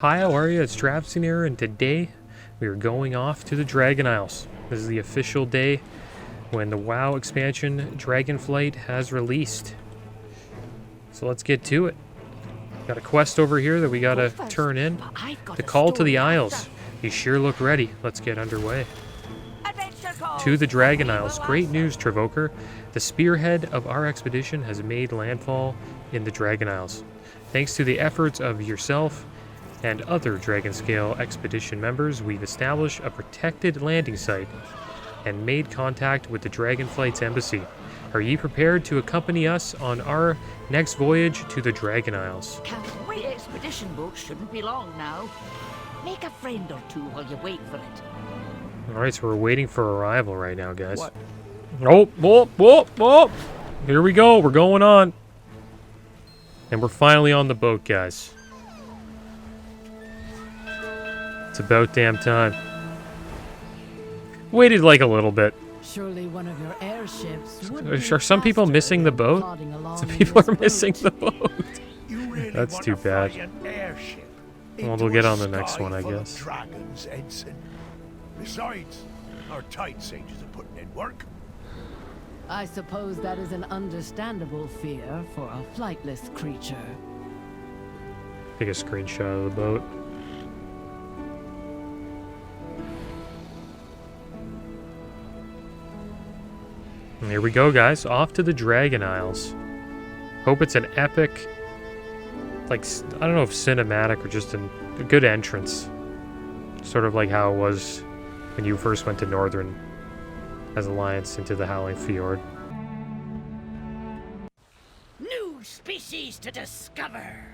Hi, how are you? It's Traviseen here, and today we are going off to the Dragon Isles. This is the official day when the WoW expansion Dragonflight has released. So let's get to it. Got a quest over here that we gotta turn in. The Call to the Isles. You sure look ready. Let's get underway. To the Dragon Isles. Great news, Evoker. The spearhead of our expedition has made landfall in the Dragon Isles. Thanks to the efforts of yourself and other Dragonscale expedition members, we've established a protected landing site and made contact with the Dragonflight's embassy. Are ye prepared to accompany us on our next voyage to the Dragon Isles? Can't wait. Expedition boat shouldn't be long now. Make a friend or two while you wait for it. Alright, so we're waiting for arrival right now, guys. What? Oh! Here we go, we're going on. And we're finally on the boat, guys. It's about damn time. Waited like a little bit. Surely one of your airships. Are some people missing the boat? Some people are missing the boat. That's too bad. Well, we'll get on the next one, I guess. Dragons, Ensign. Besides, our tight sages are putting in work. I suppose that is an understandable fear for a flightless creature. Take a screenshot of the boat. And here we go, guys. Off to the Dragon Isles. Hope it's an epic, like, I don't know if cinematic or just a good entrance. Sort of like how it was when you first went to Northern as Alliance into the Howling Fjord. New species to discover.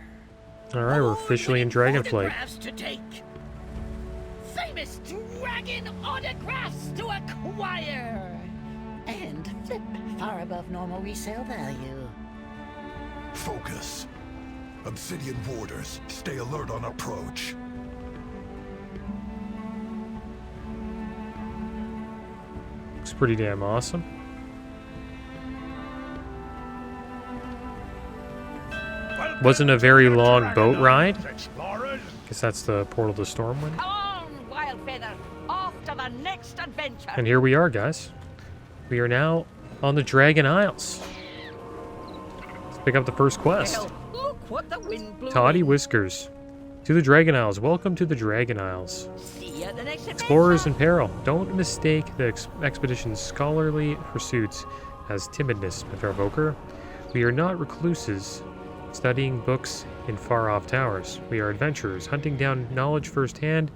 Alright, we're officially in Dragonflight. Photographs to take. Famous dragon autographs to acquire. And flip far above normal resale value. Focus. Obsidian warders, stay alert on approach. Looks pretty damn awesome. Wasn't a very long boat ride. Guess that's the Portal to Stormwind. Come on, Wildfeather. Off to the next adventure. And here we are, guys. We are now on the Dragon Isles. Let's pick up the first quest. Well, look what the wind blew. Toddy Whiskers. To the Dragon Isles. Welcome to the Dragon Isles. See you at the next Explorers in adventure. peril. Don't mistake the expedition's scholarly pursuits as timidness, Mr. Evoker. We are not recluses studying books in far-off towers. We are adventurers, hunting down knowledge firsthand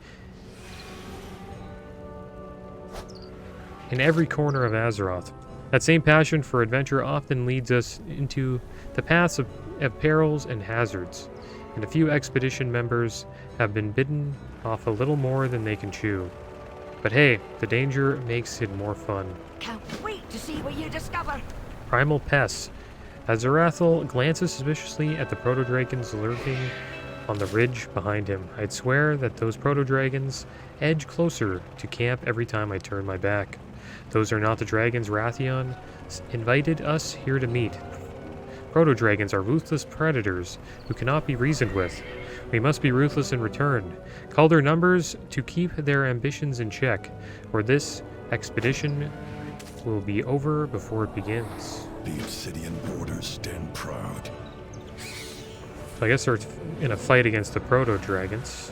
in every corner of Azeroth. That same passion for adventure often leads us into the paths of perils and hazards, and a few expedition members have been bitten off a little more than they can chew. But hey, the danger makes it more fun. Can't wait to see what you discover. Primal pests. Azarathal glances suspiciously at the proto-dragons lurking on the ridge behind him. I'd swear that those proto-dragons edge closer to camp every time I turn my back. Those are not the dragons Wrathion invited us here to meet. Proto-dragons are ruthless predators who cannot be reasoned with. We must be ruthless in return. Call their numbers to keep their ambitions in check, or this expedition will be over before it begins. The obsidian warders stand proud. So I guess they're in a fight against the proto-dragons.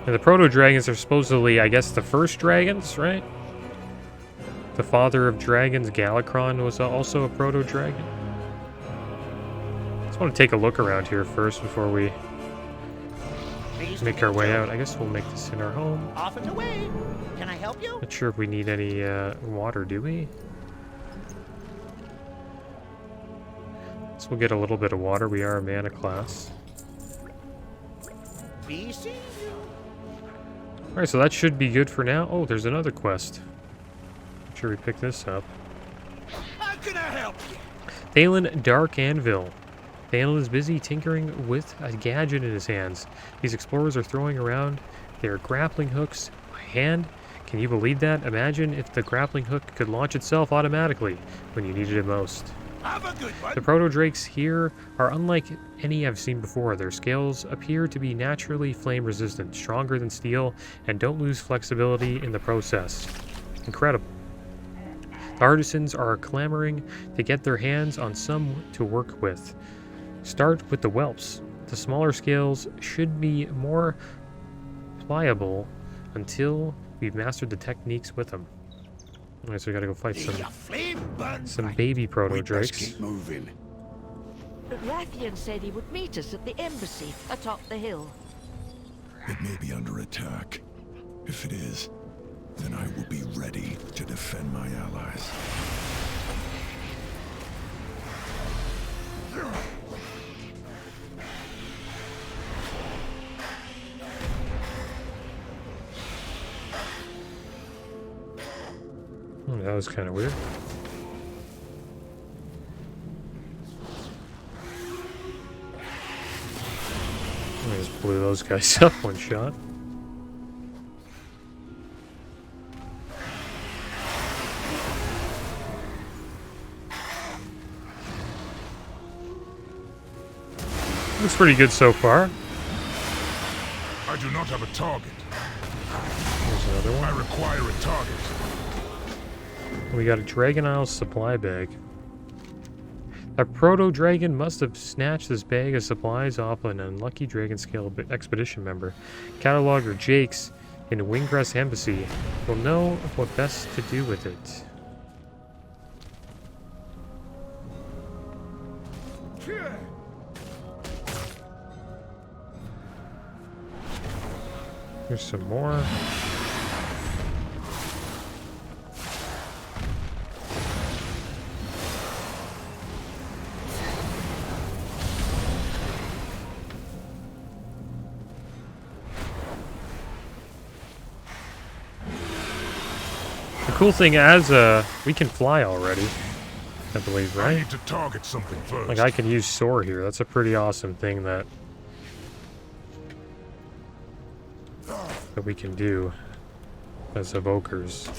And the proto-dragons are supposedly, I guess, the first dragons, right? The father of dragons, Galakron, was also a proto-dragon. Just want to take a look around here first before we make our way out. I guess we'll make this in our home. Off and away. Can I help you? Not sure if we need any water, do we? So we'll get a little bit of water. We are a mana class. Be seeing you. Alright, so that should be good for now. Oh, there's another quest. Make sure we pick this up. How can I help you? Thalen Dark Anvil. Thalen is busy tinkering with a gadget in his hands. These explorers are throwing around their grappling hooks by hand. Can you believe that? Imagine if the grappling hook could launch itself automatically when you needed it most. Have a good one. The proto-drakes here are unlike any I've seen before. Their scales appear to be naturally flame resistant, stronger than steel, and don't lose flexibility in the process. Incredible. The artisans are clamoring to get their hands on some to work with. Start with the whelps. The smaller scales should be more pliable until we've mastered the techniques with them. Alright, so we gotta go fight some baby proto-drakes. Keep moving. Rathian said he would meet us at the embassy atop the hill. It may be under attack. If it is, then I will be ready to defend my allies. That was kind of weird. I just blew those guys up one shot. Looks pretty good so far. I do not have a target. There's another I one. require a target. We got a Dragon Isle supply bag. A proto-dragon must have snatched this bag of supplies off an unlucky dragon scale expedition member. Cataloger Jakes in Wingcrest Embassy will know what best to do with it. Here's some more. The cool thing as we can fly already, I believe, I right? need to target something first. Like I can use soar here. That's a pretty awesome thing that we can do as evokers.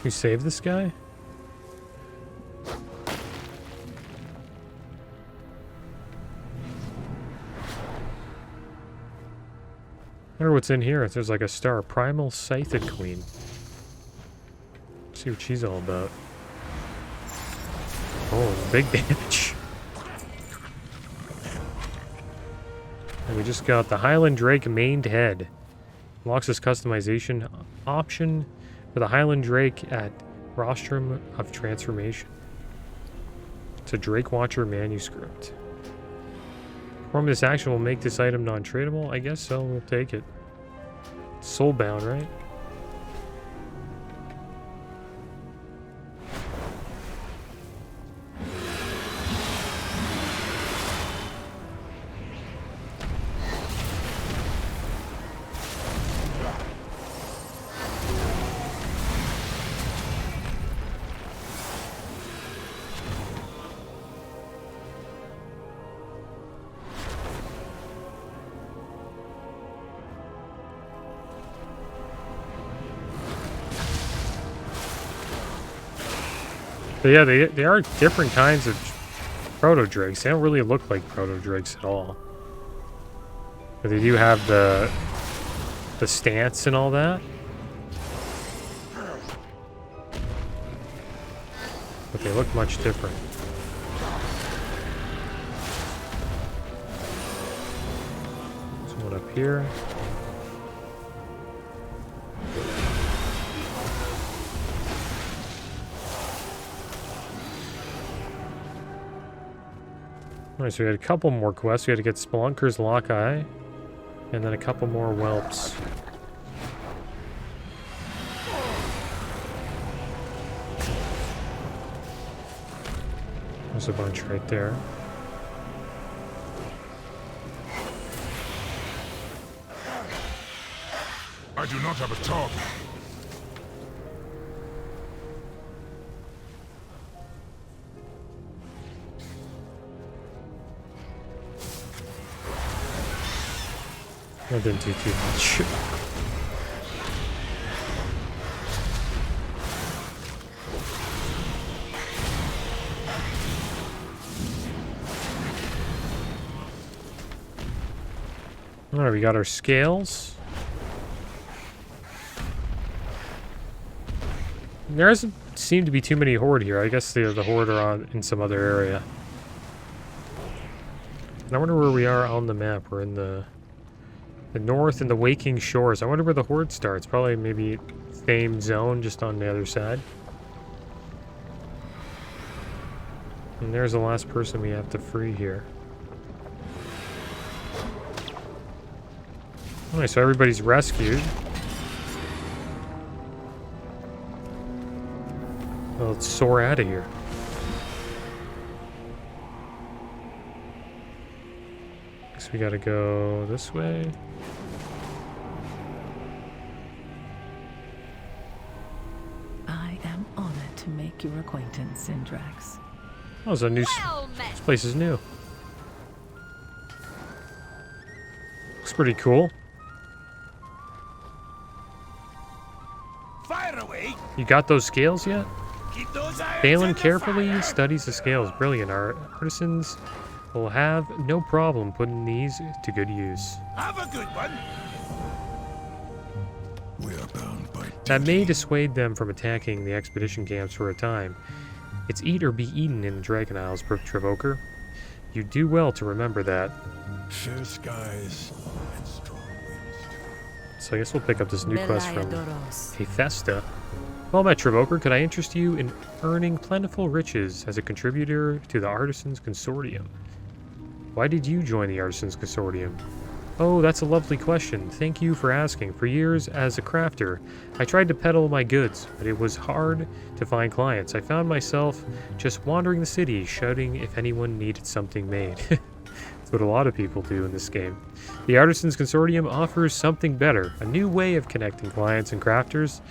We save this guy? I wonder what's in here. If there's like a star. Primal Scythed Queen. Let's see what she's all about. Oh, big damage. And we just got the Highland Drake Maned Head. Unlocks this customization option for the Highland Drake at Rostrum of Transformation. It's a Drake Watcher manuscript. Perform this action will make this item non-tradable. I guess so. We'll take it. Soulbound, right? But yeah, they are different kinds of proto-drakes. They don't really look like proto-drakes at all. But they do have the stance and all that. But they look much different. There's one up here. Alright, so we had a couple more quests. We had to get Spelunker's Lock Eye, and then a couple more whelps. There's a bunch right there. I do not have a target. That didn't do too much. Alright, we got our scales. There doesn't seem to be too many horde here. I guess the horde are in some other area. And I wonder where we are on the map. We're in the north and the Waking Shores. I wonder where the horde starts. Probably maybe same zone, just on the other side. And there's the last person we have to free here. Alright, so everybody's rescued. Well, let's soar out of here. Guess we gotta go this way. I am honored to make your acquaintance, Syndrax. Oh, it's a new. This place is new. Looks pretty cool. Fire away! You got those scales yet? Keep those irons Balin in the carefully fire. studies the scales. Brilliant. Our artisans will have no problem putting these to good use. Have a good one. We are bound by That may dissuade them from attacking the expedition camps for a time. It's eat or be eaten in the Dragon Isles, Dracthyr Evoker. You do well to remember that. fair skies and strong winds. So I guess we'll pick up this new quest from Doros. Hephaestus. Well met, Dracthyr Evoker. Could I interest you in earning plentiful riches as a contributor to the Artisans Consortium? Why did you join the Artisans Consortium? Oh, that's a lovely question. Thank you for asking. For years as a crafter, I tried to peddle my goods, but it was hard to find clients. I found myself just wandering the city, shouting if anyone needed something made. That's what a lot of people do in this game. The Artisans Consortium offers something better, a new way of connecting clients and crafters.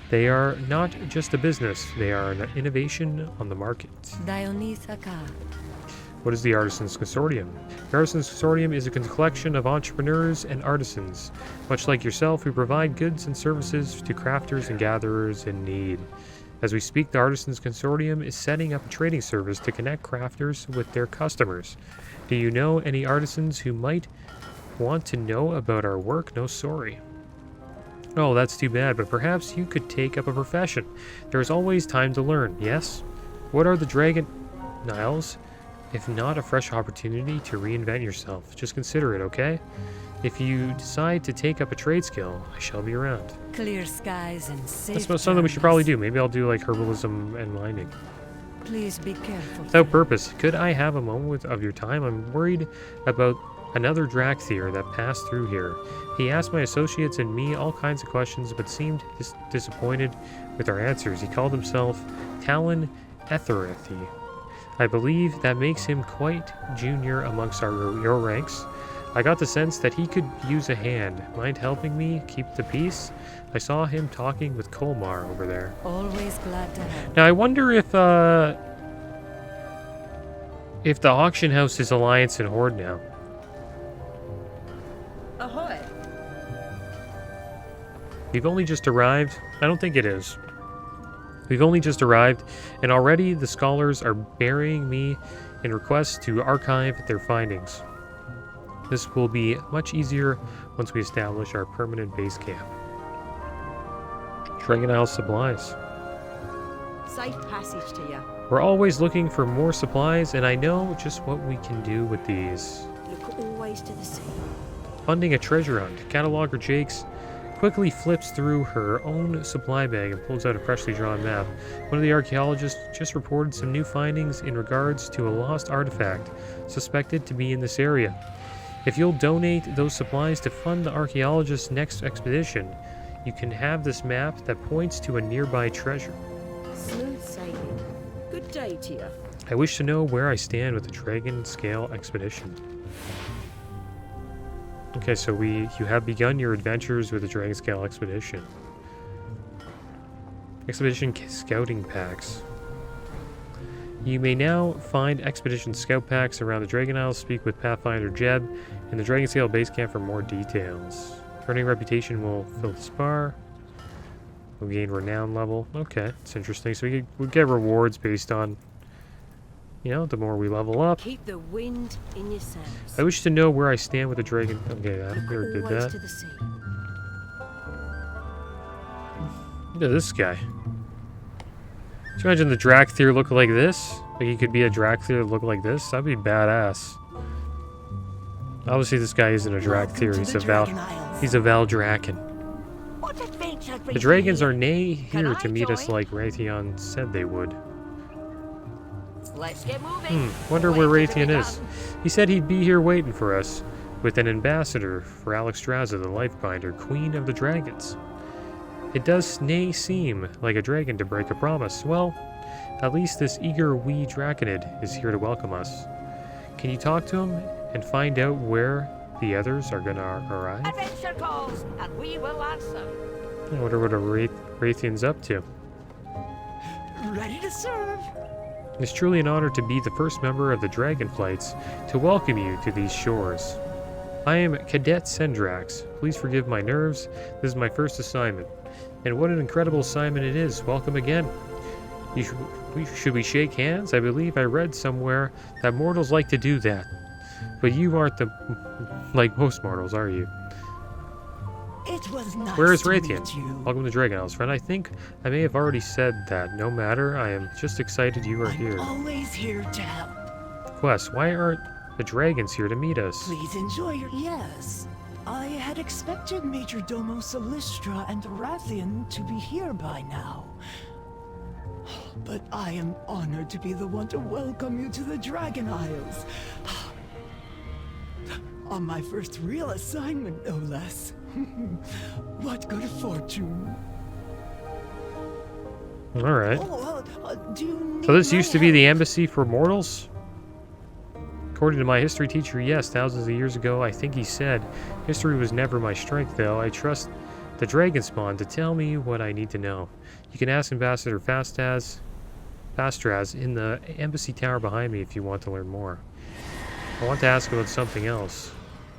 They are not just a business, they are an innovation on the market. What is the Artisans Consortium? The Artisans Consortium is a collection of entrepreneurs and artisans. Much like yourself, we provide goods and services to crafters and gatherers in need. As we speak, the Artisans Consortium is setting up a trading service to connect crafters with their customers. Do you know any artisans who might want to know about our work? No, sorry. Oh, that's too bad, but perhaps you could take up a profession. There is always time to learn, yes? What are the Dragon Isles? If not a fresh opportunity to reinvent yourself, just consider it, okay? If you decide to take up a trade skill, I shall be around. Clear skies and safe. That's something we should probably do. Maybe I'll do like herbalism and mining. Please be careful. Without purpose, could I have a moment of your time? I'm worried about another Dracthyr that passed through here. He asked my associates and me all kinds of questions, but seemed disappointed with our answers. He called himself Talon Etherethi. I believe that makes him quite junior amongst your ranks. I got the sense that he could use a hand. Mind helping me keep the peace? I saw him talking with Kolmar over there. Always glad to help. Now I wonder if the auction house is Alliance and Horde now. Ahoy! We've only just arrived. I don't think it is. We've only just arrived, and already the scholars are burying me in requests to archive their findings. This will be much easier once we establish our permanent base camp. Dragon Isle supplies. Safe passage to you. We're always looking for more supplies, and I know just what we can do with these. Look always to the sea. Funding a treasure hunt. Cataloger Jakes quickly flips through her own supply bag and pulls out a freshly drawn map. One of the archaeologists just reported some new findings in regards to a lost artifact suspected to be in this area. If you'll donate those supplies to fund the archaeologist's next expedition, you can have this map that points to a nearby treasure. Smooth sailing. Good day to you. I wish to know where I stand with the Dragon Scale Expedition. Okay, so you have begun your adventures with the Dragon Scale Expedition. Expedition Scouting Packs. You may now find Expedition Scout Packs around the Dragon Isles. Speak with Pathfinder Jeb in the Dragon Scale Base Camp for more details. Earning reputation will fill the spar. We'll gain renown level. Okay, it's interesting. So we get rewards based on, you know, the more we level up. Keep the wind in your sails. I wish to know where I stand with the dragon. Okay, I already did Always that. to the sea. Look at this guy. Could you imagine the Dracthyr look like this? Like he could be a Dracthyr look like this? That'd be badass. Obviously this guy isn't a Dracthyr, he's a Valdraken. What adventure The dragons are nay here to meet us like Raytheon said they would. Let's get moving. Wonder where Wait till Raytheon we're is. done. He said he'd be here waiting for us with an ambassador for Alexstrasza, the Lifebinder, Queen of the Dragons. It does nay seem like a dragon to break a promise. Well, at least this eager wee Draconid is here to welcome us. Can you talk to him and find out where the others are gonna arrive? Adventure calls, and we will answer. I wonder what a Raytheon's up to. Ready to serve. It's truly an honor to be the first member of the Dragonflights to welcome you to these shores. I am Cadet Sendrax. Please forgive my nerves. This is my first assignment. And what an incredible assignment it is. Welcome again. Should we shake hands? I believe I read somewhere that mortals like to do that. But you aren't like most mortals, are you? It was nice Where is to Raytheon? meet you. Welcome to Dragon Isles, friend. I think I may have already said that. No matter, I am just excited you are I'm here. always here to help. Quest, why aren't the dragons here to meet us? Please enjoy your... Yes. I had expected Major Domo Solistra and Rathian to be here by now. But I am honored to be the one to welcome you to the Dragon Isles. On my first real assignment, no less. What good fortune. Alright. Do you So this need used my to be the help? embassy for mortals? According to my history teacher, yes, thousands of years ago, I think he said. History was never my strength, though. I trust the dragon spawn to tell me what I need to know. You can ask Ambassador Fastraz in the embassy tower behind me if you want to learn more. I want to ask about something else.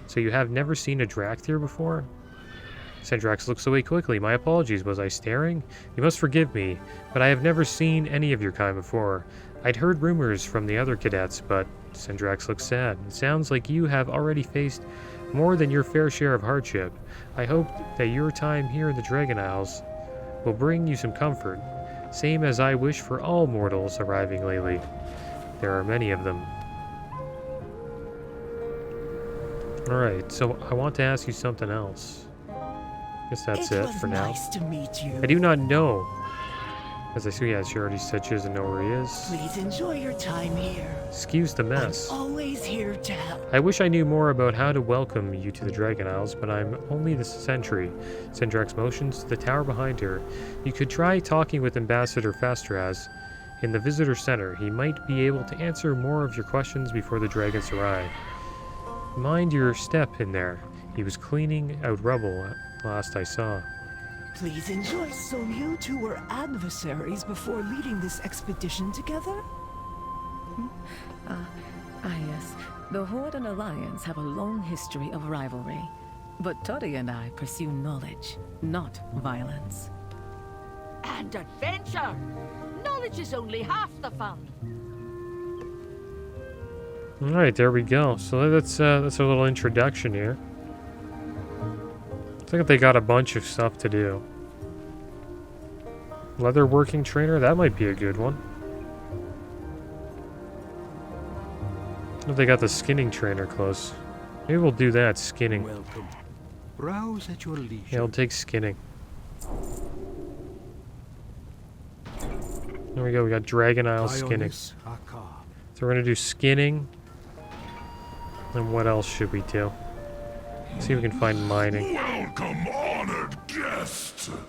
So you have never seen a Dracthyr before? Sendrax looks away quickly. My apologies, was I staring? You must forgive me, but I have never seen any of your kind before. I'd heard rumors from the other cadets, but Sendrax looks sad. It sounds like you have already faced more than your fair share of hardship. I hope that your time here in the Dragon Isles will bring you some comfort, same as I wish for all mortals arriving lately. There are many of them. Alright, so I want to ask you something else. Guess that's it for now. Nice to meet you. I do not know. As I see, yeah, she already said she doesn't know where he is. Please enjoy your time here. Excuse the mess. I'm always here to help. I wish I knew more about how to welcome you to the Dragon Isles, but I'm only the sentry. Sendrax motions to the tower behind her. You could try talking with Ambassador Fastraz in the visitor center. He might be able to answer more of your questions before the dragons arrive. Mind your step in there. He was cleaning out rubble last I saw. Please enjoy. So you two were adversaries before leading this expedition together? Yes. The Horde and Alliance have a long history of rivalry. But Tori and I pursue knowledge, not violence. And adventure. Knowledge is only half the fun. Alright, there we go. So that's a little introduction here. I think they got a bunch of stuff to do. Leatherworking trainer, that might be a good one. If they got the skinning trainer close. Maybe we'll do that, skinning. Welcome. Browse at your leisure. Yeah, we'll take skinning. There we go, we got Dragon Isle skinning. Ionis Aka. So we're gonna do skinning. And what else should we do? See if we can find mining. Welcome, honored guest. Look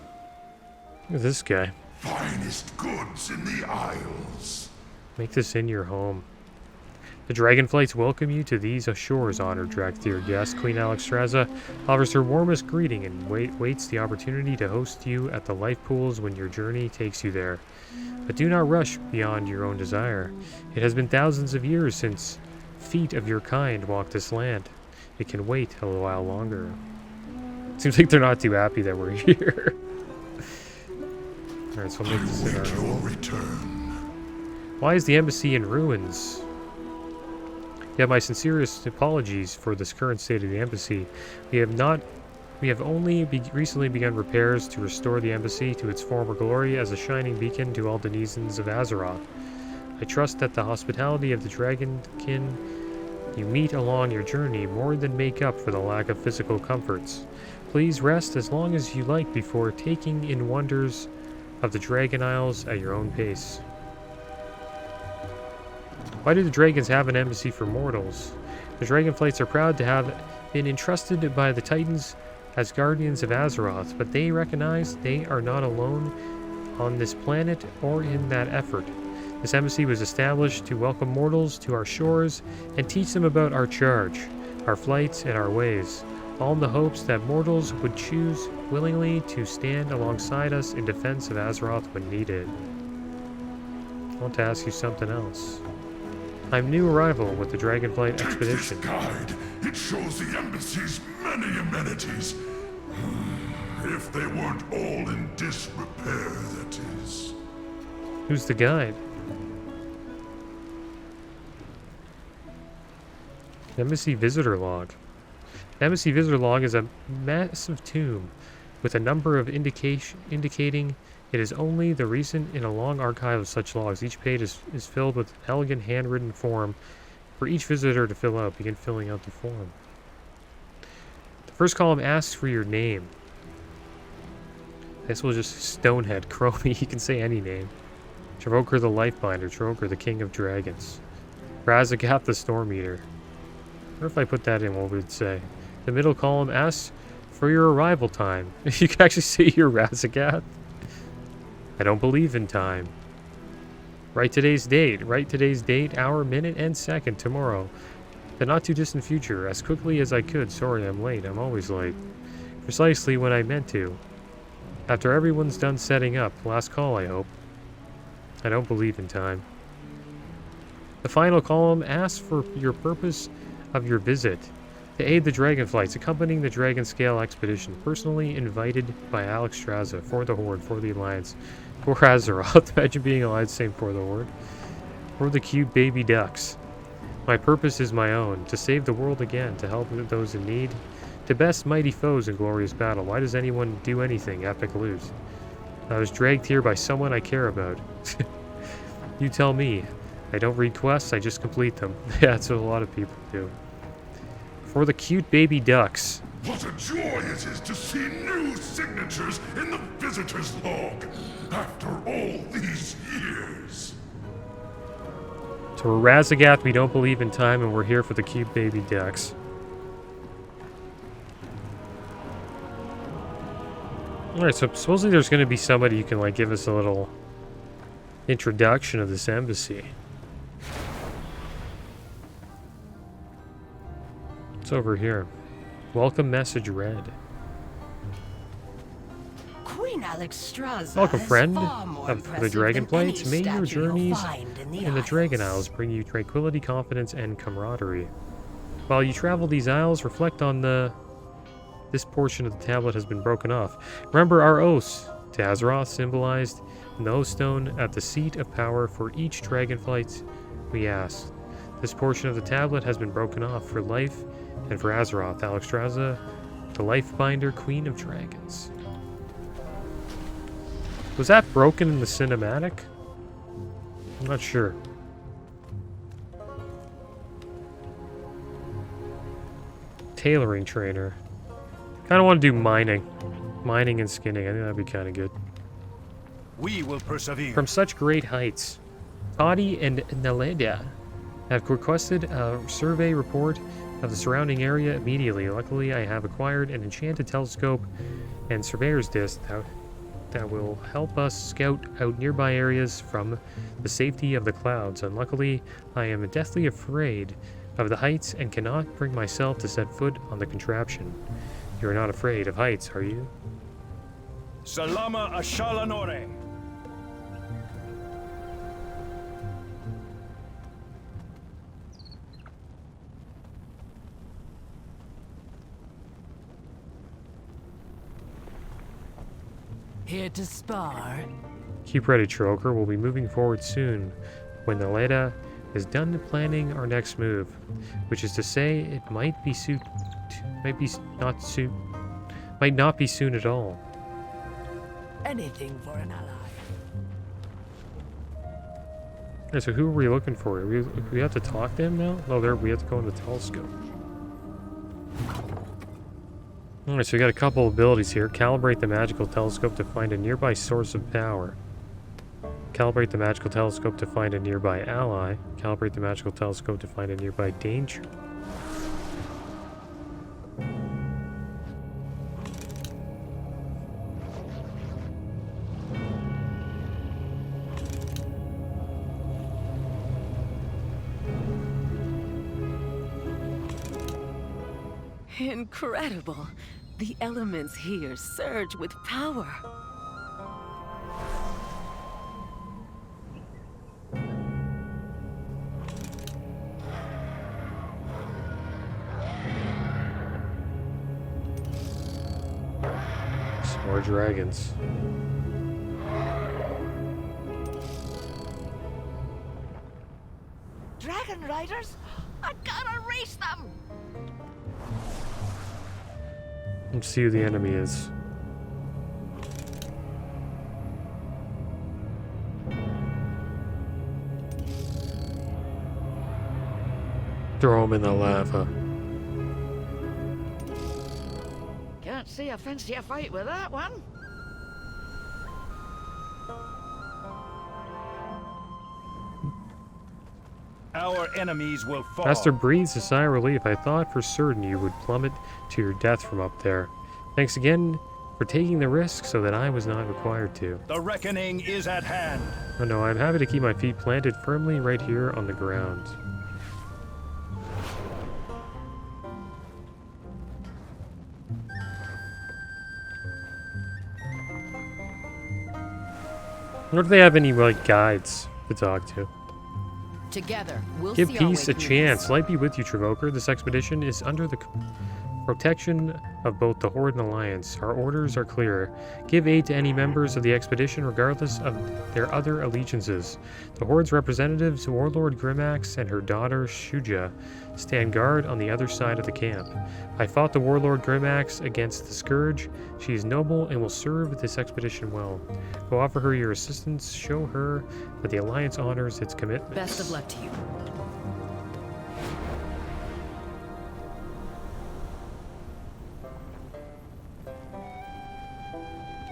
at this guy. Finest goods in the Isles. Make this in your home. The Dragonflights welcome you to these shores, honored Dracthyr guest. Queen Alexstrasza offers her warmest greeting and waits the opportunity to host you at the life pools when your journey takes you there. But do not rush beyond your own desire. It has been thousands of years since feet of your kind walked this land. It can wait a little while longer. Seems like they're not too happy that we're here. Alright, so we'll make this in our home. Why is the embassy in ruins? Yeah, my sincerest apologies for this current state of the embassy. We have only recently begun repairs to restore the embassy to its former glory as a shining beacon to all denizens of Azeroth. I trust that the hospitality of the Dragonkin you meet along your journey more than make up for the lack of physical comforts. Please rest as long as you like before taking in wonders of the Dragon Isles at your own pace. Why do the dragons have an embassy for mortals? The Dragonflights are proud to have been entrusted by the Titans as guardians of Azeroth, but they recognize they are not alone on this planet or in that effort. This embassy was established to welcome mortals to our shores and teach them about our charge, our flights, and our ways, all in the hopes that mortals would choose willingly to stand alongside us in defense of Azeroth when needed. I want to ask you something else. I'm new arrival with the Dragonflight expedition. This guide. It shows the embassy's many amenities. If they weren't all in disrepair, that is. Who's the guide? Embassy Visitor Log. Embassy Visitor Log is a massive tomb with a number of indicating it is only the recent in a long archive of such logs. Each page is filled with an elegant handwritten form for each visitor to fill out. Begin filling out the form. The first column asks for your name. This will just Stonehead, Chromie, you can say any name. Evoker the Lifebinder, Evoker the King of Dragons. Razagath the Storm Eater. I wonder if I put that in, what would it say? The middle column asks for your arrival time. You can actually say you're Razagath. I don't believe in time. Write today's date. Write today's date, hour, minute, and second tomorrow. The not too distant future. As quickly as I could. Sorry I'm late. I'm always late. Precisely when I meant to. After everyone's done setting up. Last call, I hope. I don't believe in time. The final column asks for your purpose of your visit. To aid the Dragonflights, accompanying the Dragonscale expedition, personally invited by Alexstrasza, for the Horde, for the Alliance, for Azeroth. Imagine being alive, same for the Horde. For the cute baby ducks. My purpose is my own, to save the world again, to help those in need, to best mighty foes in glorious battle. Why does anyone do anything? Epic lose. I was dragged here by someone I care about. You tell me. I don't read quests, I just complete them. Yeah, that's what a lot of people do. For the cute baby ducks. What a joy it is to see new signatures in the visitor's log after all these years. So we're Razagath, we don't believe in time, and we're here for the cute baby ducks. Alright, so supposedly there's going to be somebody who can like give us a little introduction of this embassy. What's over here? Welcome message read. Queen Alexstrasza Welcome, is friend far more of the impressive Dragonflights. than May any your statue you'll journeys find in the Dragon Isles bring you tranquility, confidence, and camaraderie. While you travel these isles, reflect on this portion of the tablet has been broken off. Remember our oaths to Azeroth, symbolized in the oath stone at the seat of power for each Dragonflight we asked. This portion of the tablet has been broken off for life and for Azeroth. Alexstrasza, the Lifebinder, Queen of Dragons. Was that broken in the cinematic? I'm not sure. Tailoring trainer. Kind of want to do mining. Mining and skinning. I think that'd be kind of good. We will persevere. From such great heights, Toddy and Naleda have requested a survey report of the surrounding area immediately. Luckily, I have acquired an enchanted telescope and surveyor's disc that that will help us scout out nearby areas from the safety of the clouds. Unluckily, I am deathly afraid of the heights and cannot bring myself to set foot on the contraption. You are not afraid of heights, are you? Salama Ashalanore. Here to spar. Keep ready, Troker. We'll be moving forward soon when the Leda is done planning our next move, which is to say it might not be soon at all. Anything for an ally. Alright, so who are we looking for? We have to talk to him now? No, we have to go in the telescope. Alright, so we got a couple abilities here. Calibrate the magical telescope to find a nearby source of power. Calibrate the magical telescope to find a nearby ally. Calibrate the magical telescope to find a nearby danger. Incredible. The elements here surge with power. Some more dragons. Dragon riders? I gotta race them! Let's see who the enemy is. Throw him in the lava. Can't say I fancy a fight with that one. Our enemies will fall. Master breathes a sigh of relief. I thought for certain you would plummet to your death from up there. Thanks again for taking the risk so that I was not required to. The reckoning is at hand. Oh no, I'm happy to keep my feet planted firmly right here on the ground. I wonder if they have any, like, guides to talk to. Together, we'll Give see our peace way a through chance. this. Light be with you, Travoker. This expedition is under the protection of both the Horde and Alliance. Our orders are clear. Give aid to any members of the expedition, regardless of their other allegiances. The Horde's representatives, Warlord Grimax and her daughter Shuja, stand guard on the other side of the camp. I fought the Warlord Grimax against the Scourge. She is noble and will serve this expedition well. Go offer her your assistance. Show her that the Alliance honors its commitments. Best of luck to you.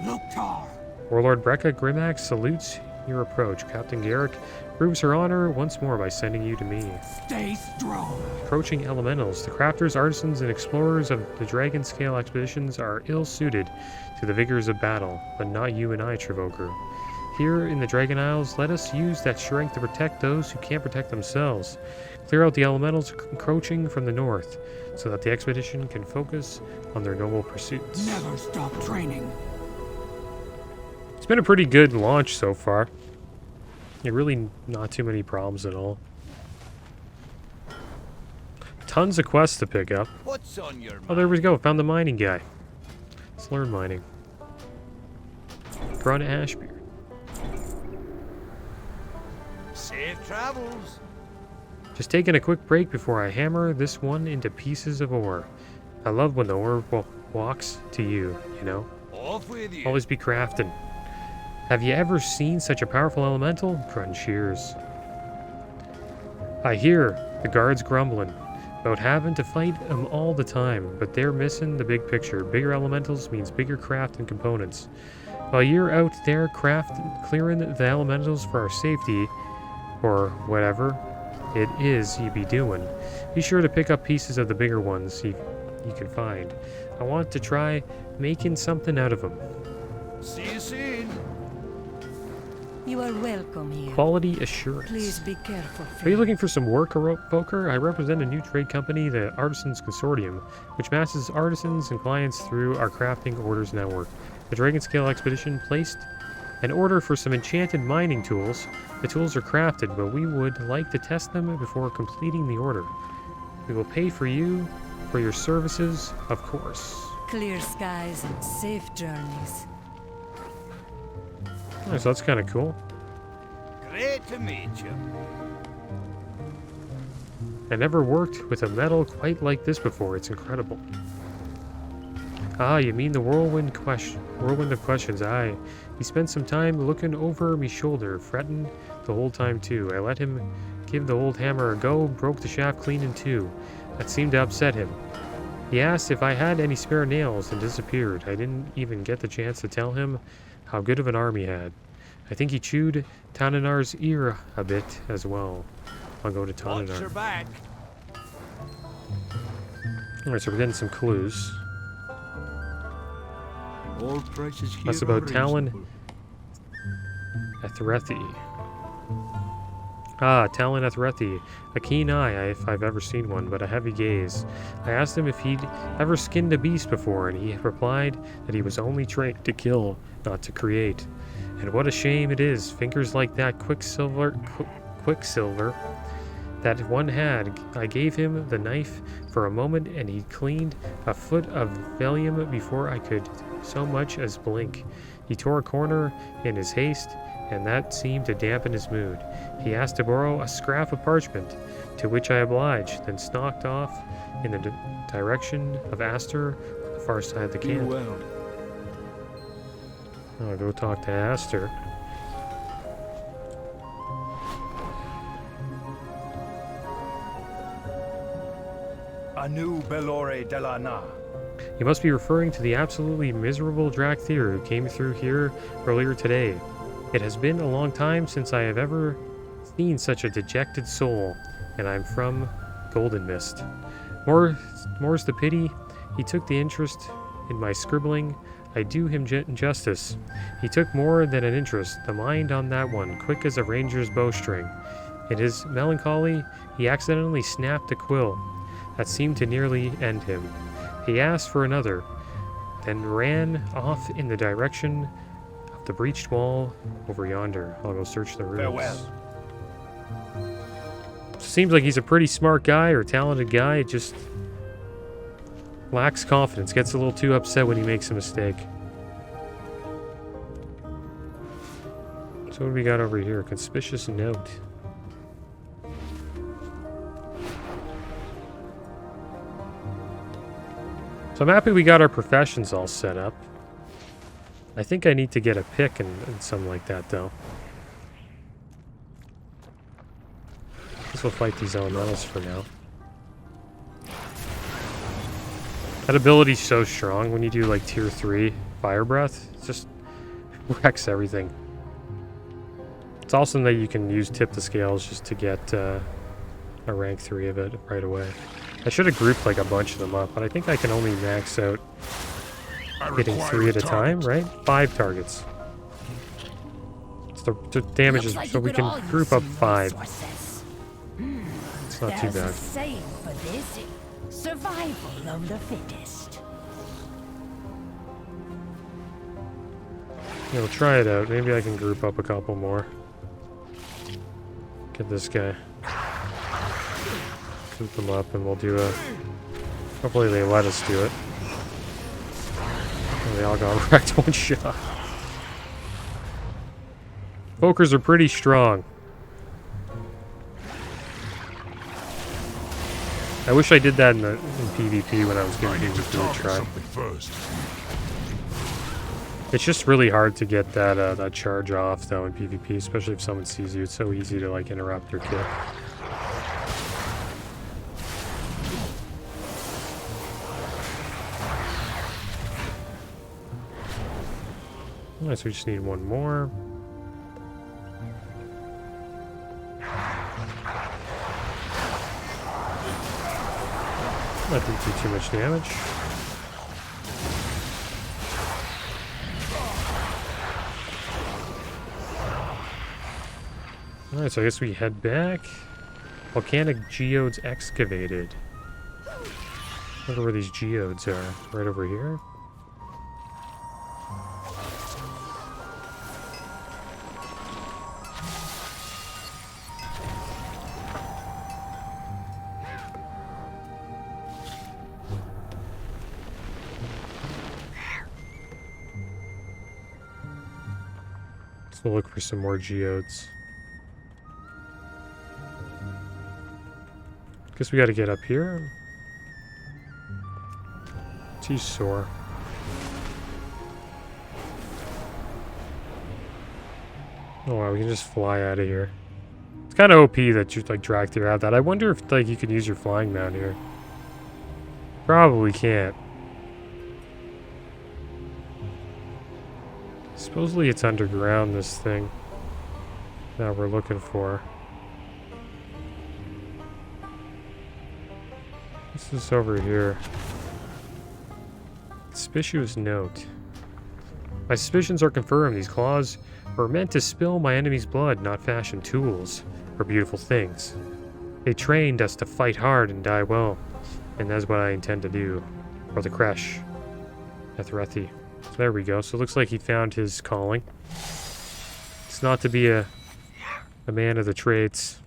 Loktar. Warlord Brekka Grimax salutes your approach. Captain Garrick proves her honor once more by sending you to me. Stay strong. Approaching elementals. The crafters, artisans, and explorers of the Dragon Scale expeditions are ill-suited to the vigors of battle, but not you and I, Travoker. Here in the Dragon Isles, let us use that strength to protect those who can't protect themselves. Clear out the elementals encroaching from the north, so that the expedition can focus on their noble pursuits. Never stop training. It's been a pretty good launch so far. Yeah, really not too many problems at all. Tons of quests to pick up. What's on your mind? Oh, there we go. Found the mining guy. Let's learn mining. Grun Ashbeard. Safe travels. Just taking a quick break before I hammer this one into pieces of ore. I love when the ore walks to you, you know? Off with you. Always be crafting. Have you ever seen such a powerful elemental? Grun cheers. I hear the guards grumbling about having to fight them all the time, but they're missing the big picture. Bigger elementals means bigger craft and components. While you're out there clearing the elementals for our safety, or whatever it is you be doing, be sure to pick up pieces of the bigger ones you can find. I want to try making something out of them. See you soon. You are welcome here. Quality assurance. Please be careful. Are you looking for some work, Evoker? I represent a new trade company, the Artisans Consortium, which matches artisans and clients through our crafting orders network. The Dragon Scale Expedition placed an order for some enchanted mining tools. The tools are crafted, but we would like to test them before completing the order. We will pay for you for your services, of course. Clear skies and safe journeys. Oh, so that's kind of cool. Great to meet you. I never worked with a metal quite like this before. It's incredible. Ah, you mean the whirlwind of questions. Aye. He spent some time looking over me shoulder, fretting the whole time too. I let him give the old hammer a go, broke the shaft clean in two. That seemed to upset him. He asked if I had any spare nails and disappeared. I didn't even get the chance to tell him how good of an arm he had. I think he chewed Tananar's ear a bit as well. I'll go to Watch Tananar. your back. Alright, so we're getting some clues. All prices here That's about are Talon reasonable. Athrethi. Ah, Talon Athrethi. A keen eye, if I've ever seen one, but a heavy gaze. I asked him if he'd ever skinned a beast before, and he replied that he was only trained to kill, not to create. And what a shame it is, fingers like that quicksilver that one had. I gave him the knife for a moment, and he cleaned a foot of vellum before I could so much as blink. He tore a corner in his haste, and that seemed to dampen his mood. He asked to borrow a scrap of parchment, to which I obliged, then stalked off in the direction of Aster on the far side of the camp. Well. I'll go talk to Aster. Anu Belore Delana. You must be referring to the absolutely miserable Dracthyr who came through here earlier today. It has been a long time since I have ever seen such a dejected soul, and I'm from Golden Mist. More's the pity. He took the interest in my scribbling. I do him justice. He took more than an interest, the mind on that one, quick as a ranger's bowstring. In his melancholy, he accidentally snapped a quill that seemed to nearly end him. He asked for another, then ran off in the direction of the breached wall over yonder. I'll go search the ruins. Farewell. Seems like he's a pretty smart guy or talented guy. It just lacks confidence, gets a little too upset when he makes a mistake. So what do we got over here? Conspicuous note. So I'm happy we got our professions all set up. I think I need to get a pick and something like that, though. Guess we'll fight these elementals for now. That ability's so strong when you do like tier 3 fire breath. It just wrecks everything. It's awesome that you can use tip the scales just to get a rank 3 of it right away. I should have grouped like a bunch of them up, but I think I can only max out getting 3 at a time, right? 5 targets. It's the damage is, so we can group up 5. It's not too bad. Saying for this, survival of the fittest. Yeah, we'll try it out. Maybe I can group up a couple more. Get this guy. Group them up and we'll do a... Hopefully they let us do it. And they all got wrecked one shot. Evokers are pretty strong. I wish I did that in PvP when I was giving PvP a try. First. It's just really hard to get that charge off though in PvP, especially if someone sees you. It's so easy to like interrupt your kill. Alright, so we just need one more. That didn't do too much damage. Alright, so I guess we head back. Volcanic geodes excavated. Wonder where these geodes are. Right over here? We'll look for some more geodes. Guess we gotta get up here. Too sore. Oh wow, we can just fly out of here. It's kind of OP that you like Dracthyr have that. I wonder if like you could use your flying mount here. Probably can't. Supposedly it's underground, this thing that we're looking for. What's this over here? Suspicious note. My suspicions are confirmed. These claws were meant to spill my enemy's blood, not fashion tools for beautiful things. They trained us to fight hard and die well, and that's what I intend to do. For the Kresh. Etherethi. So there we go. So it looks like he found his calling. It's not to be a man of the trades.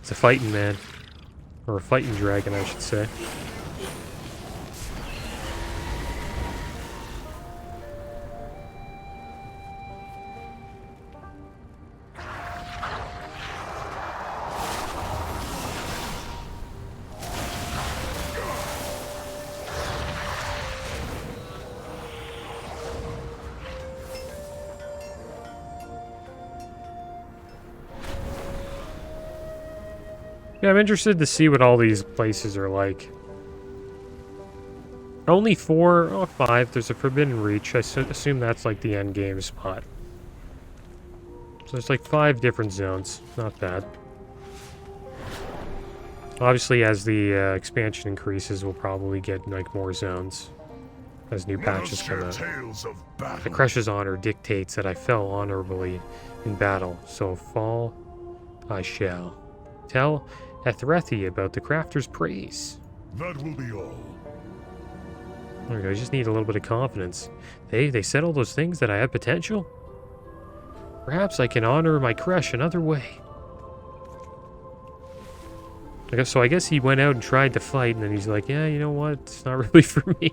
It's a fighting man. Or a fighting dragon, I should say. Yeah, I'm interested to see what all these places are like. Only 4 or 5. There's a Forbidden Reach. I assume that's like the end game spot. So there's like 5 different zones. Not bad. Obviously, as the expansion increases, we'll probably get like more zones as new patches come out. The Kresh's honor dictates that I fell honorably in battle, so fall I shall. Tell Etherethi about the crafter's praise. That will be all. There we go. I just need a little bit of confidence. They said all those things that I had potential? Perhaps I can honor my Kresh another way. I guess he went out and tried to fight, and then he's like, yeah, you know what? It's not really for me.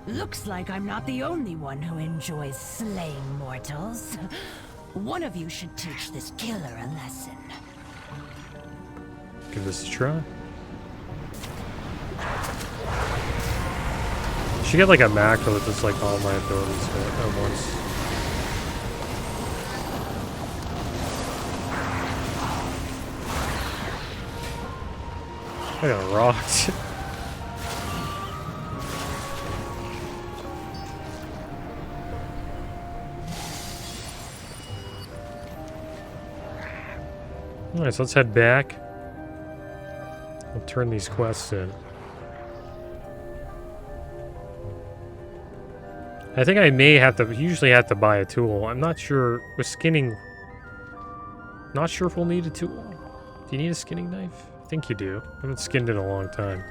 Looks like I'm not the only one who enjoys slaying mortals. One of you should teach this killer a lesson. Give this a try. Should get like a macro with just like all my abilities at once. I got rocked. Alright, so let's head back. We'll turn these quests in. I think I may have to, usually have to buy a tool. I'm not sure, with skinning, not sure if we'll need a tool. Do you need a skinning knife? I think you do. I haven't skinned in a long time.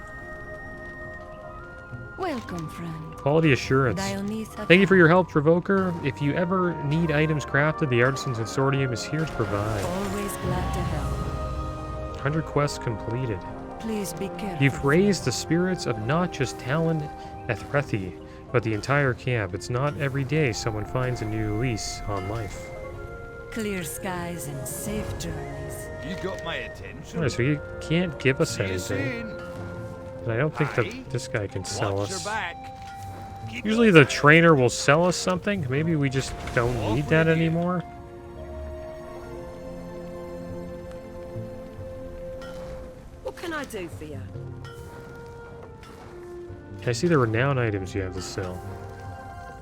Welcome, friend. Quality assurance. Thank you for your help, Evoker. If you ever need items crafted, the Artisan's Consortium is here to provide. Always glad to help. 100 quests completed. Please be careful. You've raised the spirits of not just Talon Etherethi, but the entire camp. It's not every day someone finds a new lease on life. Clear skies and safe journeys. You got my attention. Alright, so you can't give us See you anything. soon. And I don't think Aye. that this guy can sell Watch us. your back. Keep Usually the trainer will sell us something. Maybe we just don't Off need that with you. anymore. What can I do for you? I see the renown items you have to sell.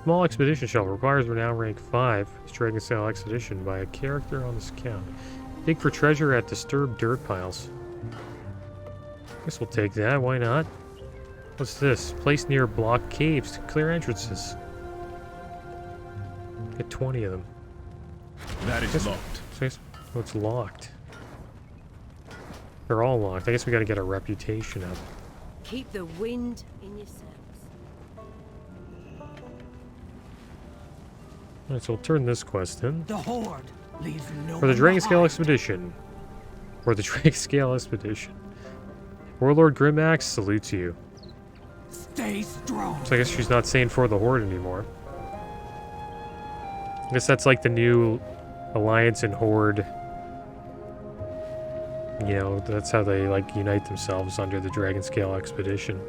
Small expedition shell requires renown rank 5. It's Dragon Sail expedition by a character on this account. Dig for treasure at disturbed dirt piles. Guess we'll take that, why not? What's this? Place near blocked caves to clear entrances. Get 20 of them. That is Guess- locked. So I guess, oh, it's locked. They're all locked. I guess we gotta get a reputation up. Keep the wind in your sails. Alright, so we'll turn this quest in. The Horde leaves no For the one Dragon Scale behind. Expedition. For the Dragon Scale Expedition. Warlord Grimax salutes you. Stay strong. So I guess she's not saying for the Horde anymore. I guess that's like the new Alliance and Horde. You know, that's how they like unite themselves under the Dragon Scale Expedition.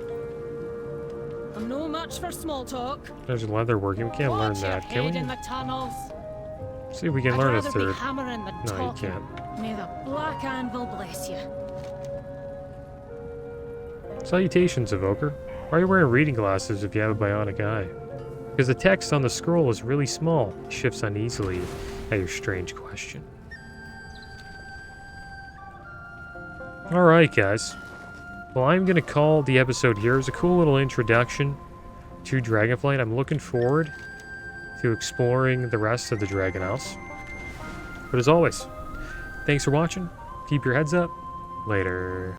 I'm no match for small talk. There's leatherworking. We can't learn that, can we? the tunnels. See if we can learn a third. hammering than No, you can't. May the black anvil bless you. Salutations, Evoker. Why are you wearing reading glasses if you have a bionic eye? Because the text on the scroll is really small. It shifts uneasily at your strange question. Alright, guys. Well, I'm going to call the episode here. It was a cool little introduction to Dragonflight. I'm looking forward to exploring the rest of the Dragon Isles. But as always, thanks for watching. Keep your heads up. Later.